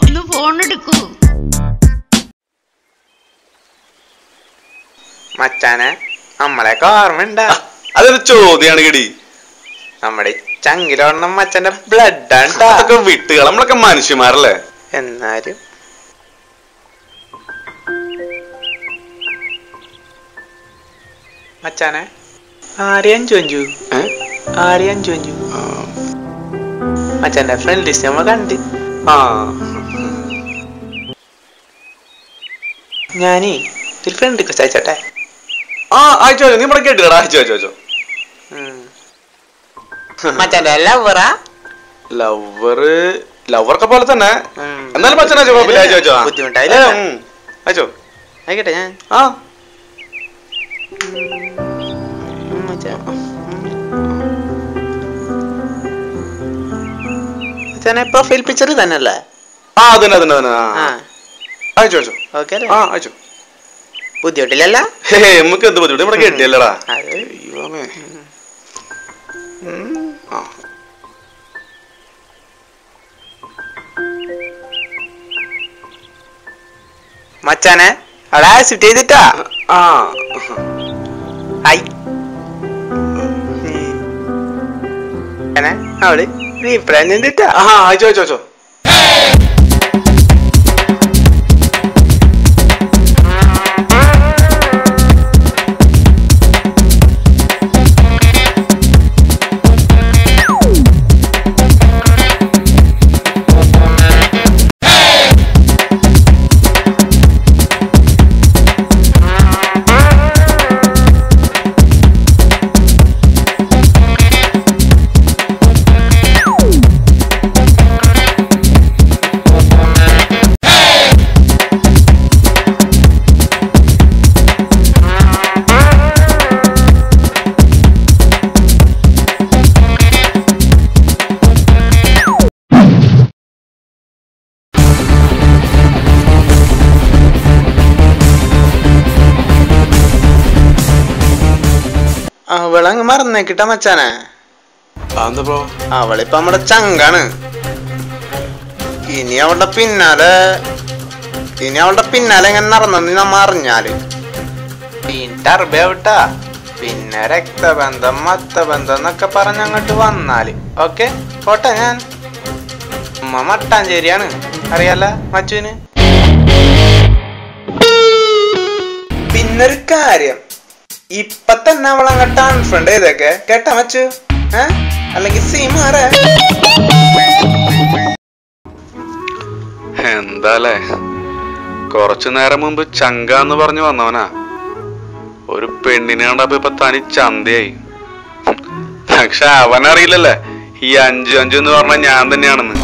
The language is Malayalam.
ഒന്ന് ഫോൺ എടുക്കൂ. മച്ചാനെ നമ്മളെയൊക്കെ ഓർമ്മയുണ്ടാ? അതൊരു ചോദ്യാണ് കിടി. നമ്മുടെ ചങ്കിലോണം മച്ചന്റെ ബ്ലഡാണ്. അതൊക്കെ വിട്ടുകൾ, നമ്മളൊക്കെ മനുഷ്യന്മാരല്ലേ. എന്നാലും മച്ചാനെ ആരെയും ചോദിച്ചു മച്ചാന്റെ ഫ്രണ്ട് ലിസ്റ്റ് നമ്മ കണ്ട്. ഞാനീ ഒരു ഫ്രണ്ട് റിക്വസ്റ്റ് അയച്ചോട്ടെ. അയച്ചോ, നീ ഇവിടെ കേട്ടില്ലടാ. അയച്ചോ. മച്ചാന്റെ ലവറാ? ലവറൊക്കെ പോലെ തന്നെ. എന്നാലും മച്ചാൻ അയച്ചോ, കുഴപ്പമില്ല. അയച്ചോ ബുദ്ധിമുട്ടായില്ലേ? അയച്ചോ, ആയിക്കോട്ടെ. ഞാൻ മച്ചാനെ പ്രൊഫൈൽ പിക്ചർ തന്നെയല്ലേ? അതന്നെ. അയച്ചോ. ഓക്കെ അല്ലേ? അയച്ചോ. ബുദ്ധിമുട്ടില്ലല്ലോ? നമുക്ക് എന്ത് ബുദ്ധിമുട്ട്, ഇവിടെ കേട്ടില്ലടാ. മച്ചാനെ അവിടെ ആക്സെപ്റ്റ് ചെയ്തിട്ടാ. അവള് റീപ്ലൈ ചെയ്തിട്ടാ. അയച്ചോ. അവളങ്ങ് മറന്നേക്കിട്ട മച്ചാനെ. അവളിപ്പ നമ്മുടെ ചങ്കാണ്. ഇനി അവളുടെ പിന്നാലെ എങ്ങനെ നടന്നു നമ്മ അറിഞ്ഞാല് ടർബേട്ടാ. പിന്നെ രക്തബന്ധം മത്തബന്ധം എന്നൊക്കെ പറഞ്ഞ് അങ്ങോട്ട് വന്നാല് ഓക്കെ പോട്ടെ. ഞാൻ അമ്മ മട്ടാഞ്ചേരിയാണ്, അറിയാല മച്ചുവിന്. പിന്നൊരു കാര്യം, ഇപ്പൊ തന്നെ അവളങ്ങോട്ട് അൺഫ്രണ്ട് ചെയ്തേക്കെ കേട്ടാ മച്ചു. അല്ലെങ്കിൽ സീമാറേ. എന്താലേ, കൊറച്ചു നേരം മുമ്പ് ചങ്കാന്ന് പറഞ്ഞു വന്നവനാ ഒരു പെണ്ണിനെ കണ്ടപ്പോ ഇപ്പൊ തനി ചന്തയായി. പക്ഷെ അവനറിയില്ലല്ലേ ഈ 5 എന്ന് പറഞ്ഞ ഞാൻ തന്നെയാണെന്ന്.